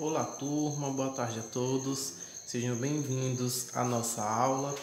Olá, turma, boa tarde a todos. Sejam bem-vindos à nossa aula.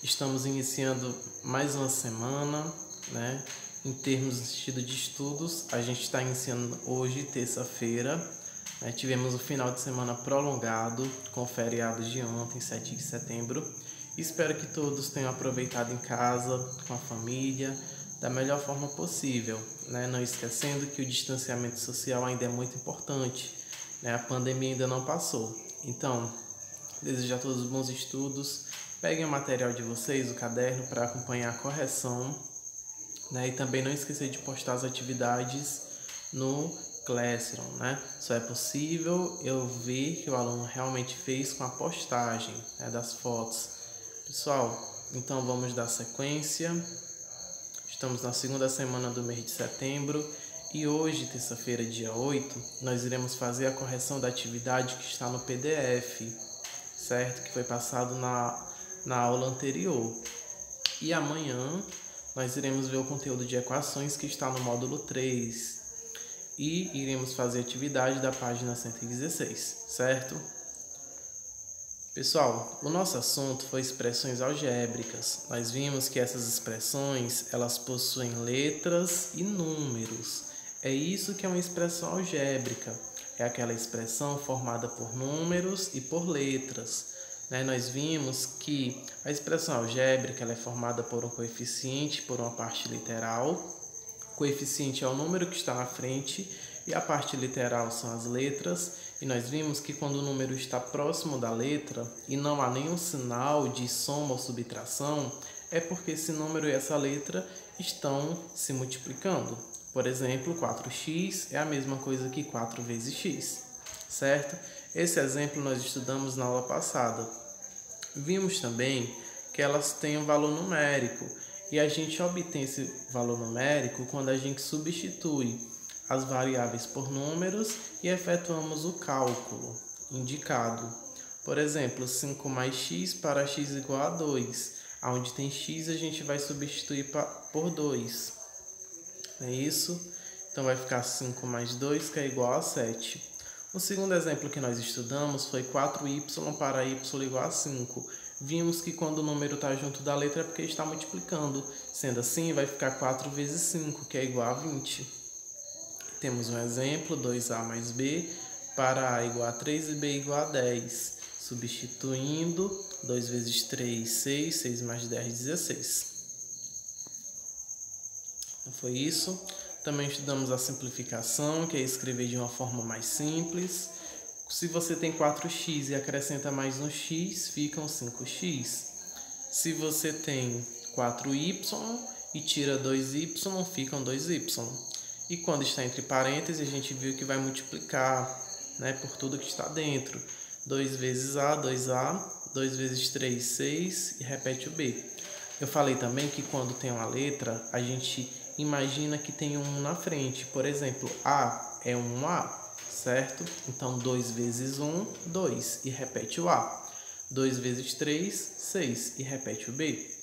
Estamos iniciando mais uma semana, né? Em termos de estudos, a gente está iniciando hoje, terça-feira. Tivemos o final de semana prolongado com o feriado de ontem, 7 de setembro. Espero que todos tenham aproveitado em casa, com a família, da melhor forma possível, né? Não esquecendo que o distanciamento social ainda é muito importante. A pandemia ainda não passou. Então, desejo a todos bons estudos. Peguem o material de vocês, o caderno, para acompanhar a correção. E também não esquecer de postar as atividades no Classroom. Só é possível eu ver que o aluno realmente fez com a postagem das fotos. Pessoal, então vamos dar sequência. Estamos na segunda semana do mês de setembro. E hoje, terça-feira, dia 8, nós iremos fazer a correção da atividade que está no PDF, certo? Que foi passado na aula anterior. E amanhã nós iremos ver o conteúdo de equações que está no módulo 3. E iremos fazer a atividade da página 116, certo? Pessoal, o nosso assunto foi expressões algébricas. Nós vimos que essas expressões, elas possuem letras e números. É isso que é uma expressão algébrica. É aquela expressão formada por números e por letras. Nós vimos que a expressão algébrica ela é formada por um coeficiente, por uma parte literal. O coeficiente é o número que está na frente e a parte literal são as letras. E nós vimos que quando o número está próximo da letra e não há nenhum sinal de soma ou subtração, é porque esse número e essa letra estão se multiplicando. Por exemplo, 4x é a mesma coisa que 4 vezes x, certo? Esse exemplo nós estudamos na aula passada. Vimos também que elas têm um valor numérico e a gente obtém esse valor numérico quando a gente substitui as variáveis por números e efetuamos o cálculo indicado. Por exemplo, 5 mais x para x igual a 2. Onde tem x a gente vai substituir por 2. É isso? Então vai ficar 5 mais 2, que é igual a 7. O segundo exemplo que nós estudamos foi 4y para y igual a 5. Vimos que quando o número está junto da letra é porque está multiplicando. Sendo assim, vai ficar 4 vezes 5, que é igual a 20. Temos um exemplo, 2a mais b para a igual a 3 e b igual a 10. Substituindo, 2 vezes 3, 6, 6 mais 10, 16. Foi isso. Também estudamos a simplificação, que é escrever de uma forma mais simples. Se você tem 4x e acrescenta mais um x, ficam 5x. Se você tem 4y e tira 2y, ficam 2y. E quando está entre parênteses, a gente viu que vai multiplicar por tudo que está dentro. 2 vezes a, 2a, 2 vezes 3, 6 e repete o b. Eu falei também que quando tem uma letra, a gente imagina que tem um na frente. Por exemplo, A é um A, certo? Então, 2 vezes 1, 2 e repete o A. 2 vezes 3, 6 e repete o B.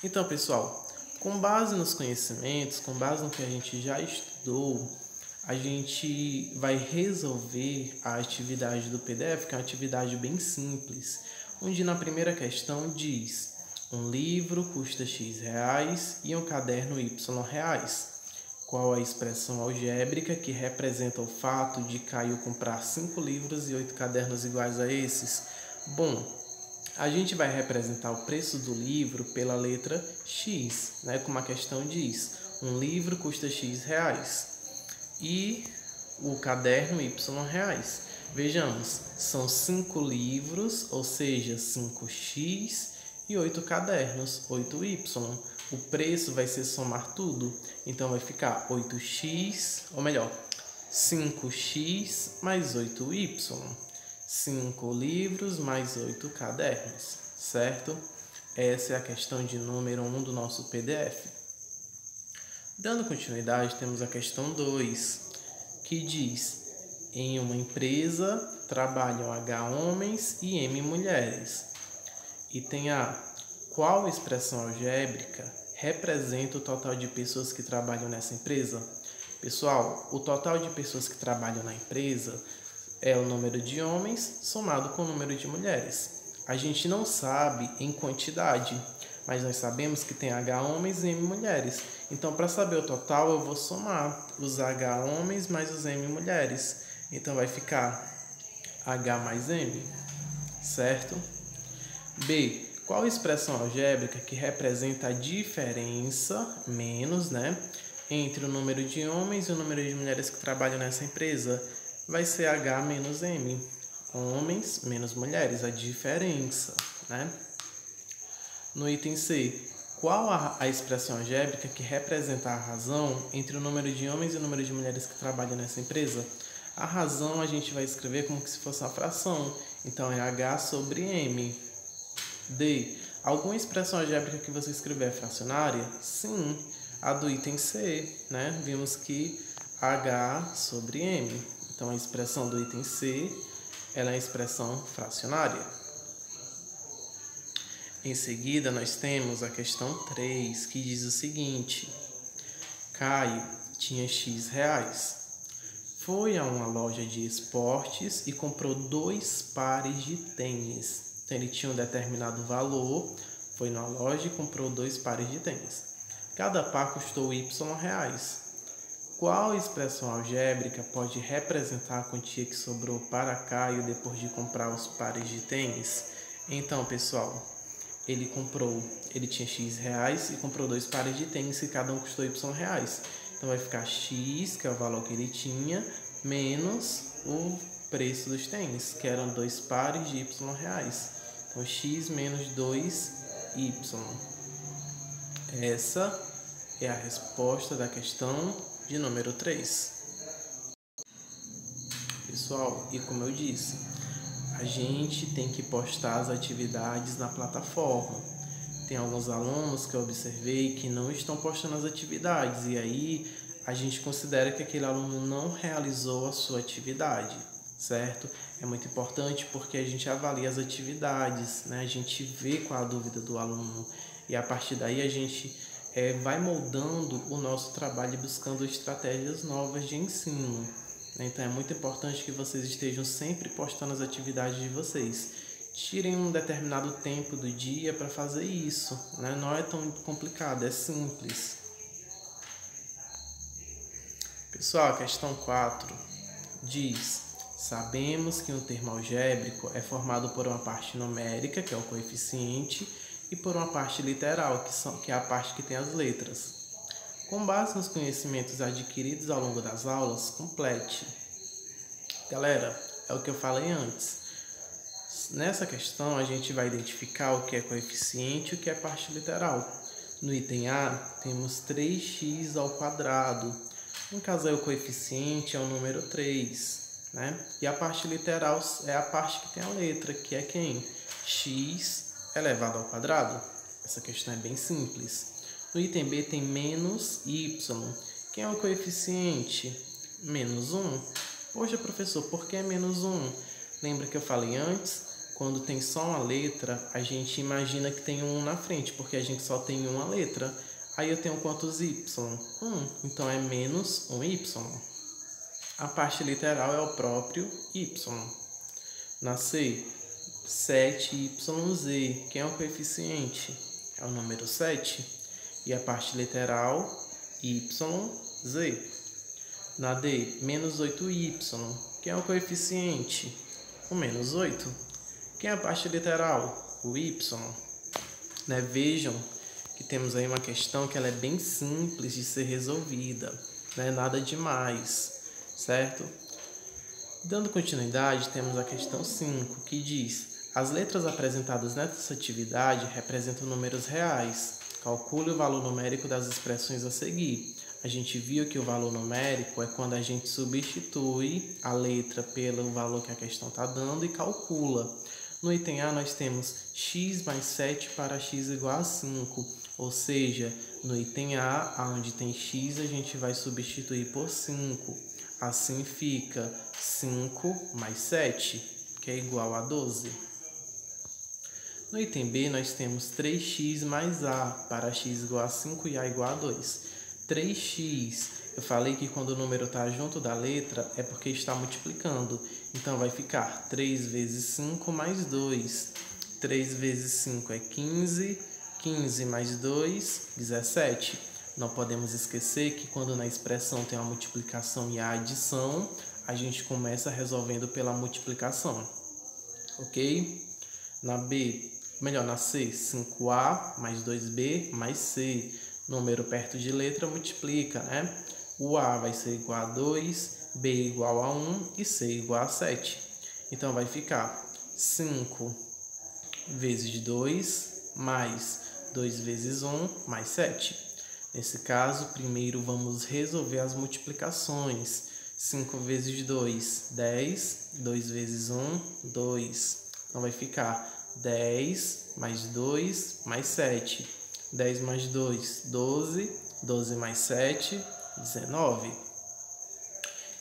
Então, pessoal, com base nos conhecimentos, com base no que a gente já estudou, a gente vai resolver a atividade do PDF, que é uma atividade bem simples, onde na primeira questão diz: um livro custa x reais e um caderno y reais. Qual a expressão algébrica que representa o fato de Caio comprar 5 livros e 8 cadernos iguais a esses? Bom, a gente vai representar o preço do livro pela letra x, como a questão diz. Um livro custa x reais e o caderno y reais. Vejamos, são 5 livros, ou seja, 5x e 8 cadernos, 8y. O preço vai ser somar tudo, então vai ficar 8x, ou melhor, 5x mais 8y. 5 livros mais 8 cadernos, certo? Essa é a questão de número 1 do nosso PDF. Dando continuidade, temos a questão 2, que diz: em uma empresa trabalham H homens e M mulheres. Item A. Qual expressão algébrica representa o total de pessoas que trabalham nessa empresa? Pessoal, o total de pessoas que trabalham na empresa é o número de homens somado com o número de mulheres. A gente não sabe em quantidade, mas nós sabemos que tem H homens e M mulheres. Então, para saber o total, eu vou somar os H homens mais os M mulheres. Então, vai ficar H mais M, certo? B. Qual expressão algébrica que representa a diferença, menos, entre o número de homens e o número de mulheres que trabalham nessa empresa? Vai ser H menos M. Homens menos mulheres, a diferença, No item C, qual a expressão algébrica que representa a razão entre o número de homens e o número de mulheres que trabalham nessa empresa? A razão a gente vai escrever como se fosse uma fração, então é H sobre M. D. Alguma expressão algébrica que você escrever é fracionária? Sim, a do item C, Vimos que H sobre M. Então, a expressão do item C, ela é a expressão fracionária. Em seguida, nós temos a questão 3, que diz o seguinte. Caio tinha X reais. Foi a uma loja de esportes e comprou 2 pares de tênis. Então, ele tinha um determinado valor, foi na loja e comprou 2 pares de tênis. Cada par custou Y reais. Qual expressão algébrica pode representar a quantia que sobrou para Caio depois de comprar os pares de tênis? Então, pessoal, ele tinha X reais e comprou 2 pares de tênis e cada um custou Y reais. Então, vai ficar X, que é o valor que ele tinha, menos o preço dos tênis, que eram 2 pares de Y reais. Então, X menos 2Y. Essa é a resposta da questão de número 3. Pessoal, e como eu disse, a gente tem que postar as atividades na plataforma. Tem alguns alunos que eu observei que não estão postando as atividades, e aí a gente considera que aquele aluno não realizou a sua atividade, certo? É muito importante porque a gente avalia as atividades, A gente vê qual a dúvida do aluno e a partir daí a gente vai moldando o nosso trabalho e buscando estratégias novas de ensino. Então é muito importante que vocês estejam sempre postando as atividades de vocês. Tirem um determinado tempo do dia para fazer isso, Não é tão complicado, é simples. Pessoal, a questão 4 diz: sabemos que um termo algébrico é formado por uma parte numérica, que é o coeficiente, e por uma parte literal, que é a parte que tem as letras. Com base nos conhecimentos adquiridos ao longo das aulas, complete. Galera, é o que eu falei antes. Nessa questão, a gente vai identificar o que é coeficiente e o que é parte literal. No item A, temos 3x ao quadrado. No caso, o coeficiente é o número 3. E a parte literal é a parte que tem a letra, que é quem? X elevado ao quadrado. Essa questão é bem simples. No item B tem menos y. Quem é o coeficiente? Menos 1. Poxa, professor, por que menos 1? Lembra que eu falei antes? Quando tem só uma letra, a gente imagina que tem um 1 na frente, porque a gente só tem uma letra. Aí eu tenho quantos y? 1. Então é menos 1y. A parte literal é o próprio y. Na C, 7yz. Quem é o coeficiente? É o número 7. E a parte literal, yz. Na D, menos 8y. Quem é o coeficiente? O menos 8. Quem é a parte literal? O y. Vejam que temos aí uma questão que ela é bem simples de ser resolvida. Nada demais, certo? Dando continuidade, temos a questão 5, que diz: as letras apresentadas nessa atividade representam números reais. Calcule o valor numérico das expressões a seguir. A gente viu que o valor numérico é quando a gente substitui a letra pelo valor que a questão está dando e calcula. No item A, nós temos x mais 7 para x igual a 5. Ou seja, no item A, onde tem x, a gente vai substituir por 5. Assim fica 5 mais 7, que é igual a 12. No item B, nós temos 3x mais a para x igual a 5 e a igual a 2. 3x Eu falei que quando o número está junto da letra é porque está multiplicando. Então vai ficar 3 vezes 5 mais 2. 3 vezes 5 é 15. 15 mais 2, 17. Não podemos esquecer que quando na expressão tem a multiplicação e a adição, a gente começa resolvendo pela multiplicação. Ok? Na C, 5A mais 2B mais C. Número perto de letra multiplica, né? O A vai ser igual a 2, B igual a 1 e C igual a 7. Então vai ficar 5 vezes 2 mais 2 vezes 1 mais 7. Nesse caso, primeiro vamos resolver as multiplicações. 5 vezes 2, 10. 2 vezes 1, 2. Então vai ficar 10 mais 2 mais 7. 10 mais 2, 12. 12 mais 7, 19.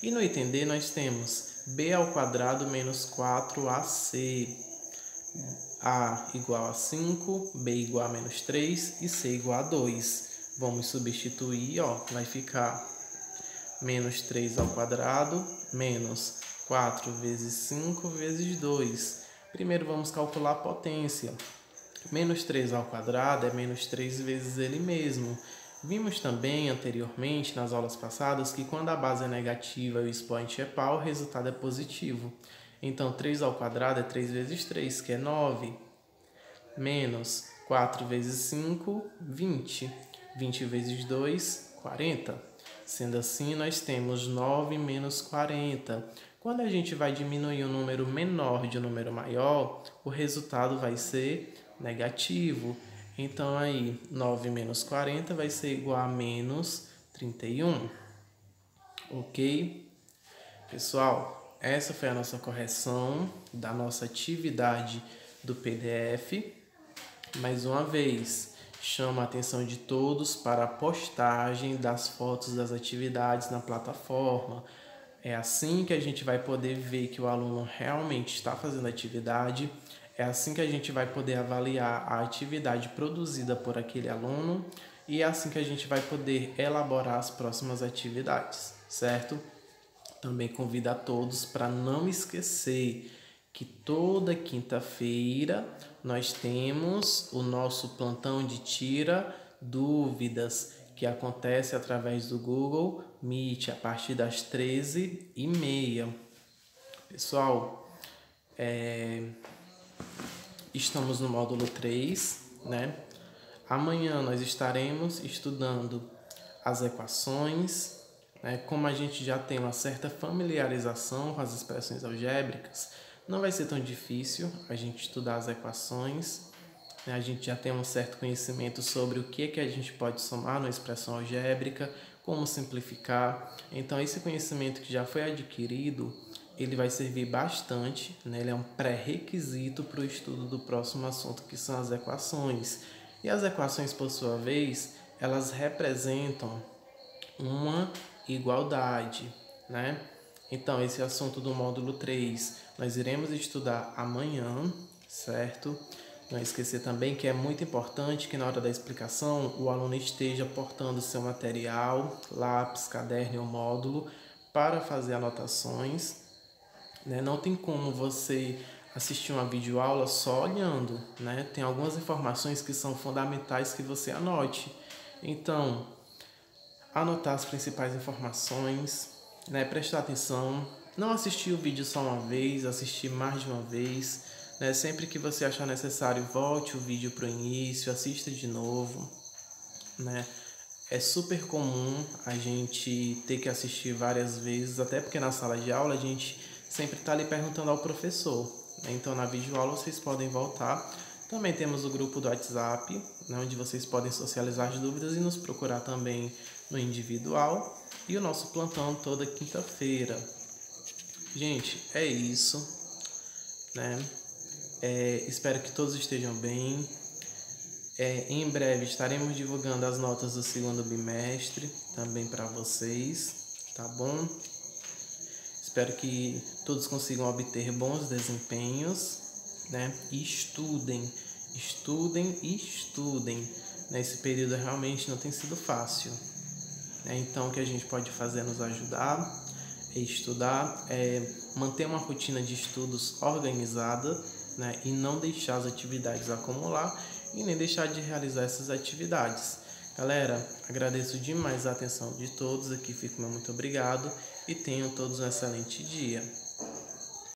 E no item D nós temos b ao quadrado menos 4ac. A igual a 5, B igual a menos 3 e C igual a 2. Vamos substituir, vai ficar menos 3 ao quadrado menos 4 vezes 5 vezes 2. Primeiro vamos calcular a potência. Menos 3 ao quadrado é menos 3 vezes ele mesmo. Vimos também anteriormente, nas aulas passadas, que quando a base é negativa e o expoente é par, o resultado é positivo. Então, 3 ao quadrado é 3 vezes 3, que é 9. Menos 4 vezes 5, 20. 20 vezes 2, 40. Sendo assim, nós temos 9 menos 40. Quando a gente vai diminuir um número menor de um número maior, o resultado vai ser negativo. Então, aí, 9 menos 40 vai ser igual a menos 31. Ok? Pessoal, essa foi a nossa correção da nossa atividade do PDF. Mais uma vez, chamo a atenção de todos para a postagem das fotos das atividades na plataforma. É assim que a gente vai poder ver que o aluno realmente está fazendo a atividade. É assim que a gente vai poder avaliar a atividade produzida por aquele aluno. E é assim que a gente vai poder elaborar as próximas atividades, certo? Também convido a todos para não esquecer que toda quinta-feira nós temos o nosso plantão de tira dúvidas, que acontece através do Google Meet a partir das 13h30. Pessoal, estamos no módulo 3, né? Amanhã nós estaremos estudando as equações. Como a gente já tem uma certa familiarização com as expressões algébricas, não vai ser tão difícil a gente estudar as equações. A gente já tem um certo conhecimento sobre o que a gente pode somar numa expressão algébrica, como simplificar. Então, esse conhecimento que já foi adquirido, ele vai servir bastante, né? Ele é um pré-requisito para o estudo do próximo assunto, que são as equações. E as equações, por sua vez, elas representam uma igualdade, né? Então, esse assunto do módulo 3 nós iremos estudar amanhã, certo? Não esquecer também que é muito importante que na hora da explicação o aluno esteja portando seu material, lápis, caderno ou módulo para fazer anotações, né? Não tem como você assistir uma videoaula só olhando, né? Tem algumas informações que são fundamentais que você anote. Então, anotar as principais informações, né? Prestar atenção, não assistir o vídeo só uma vez, assistir mais de uma vez, né? Sempre que você achar necessário, volte o vídeo para o início, assista de novo, né? É super comum a gente ter que assistir várias vezes, até porque na sala de aula a gente sempre está ali perguntando ao professor, né? Então na videoaula vocês podem voltar. Também temos o grupo do WhatsApp, né, onde vocês podem socializar as dúvidas e nos procurar também no individual. E o nosso plantão toda quinta-feira. Gente, é isso, né? Espero que todos estejam bem. Em breve estaremos divulgando as notas do segundo bimestre também para vocês, tá bom? Espero que todos consigam obter bons desempenhos, né? E estudem. Nesse período realmente não tem sido fácil. Então, o que a gente pode fazer é nos ajudar, é estudar, manter uma rotina de estudos organizada, né? E não deixar as atividades acumular e nem deixar de realizar essas atividades. Galera, agradeço demais a atenção de todos aqui, fico muito obrigado e tenham todos um excelente dia.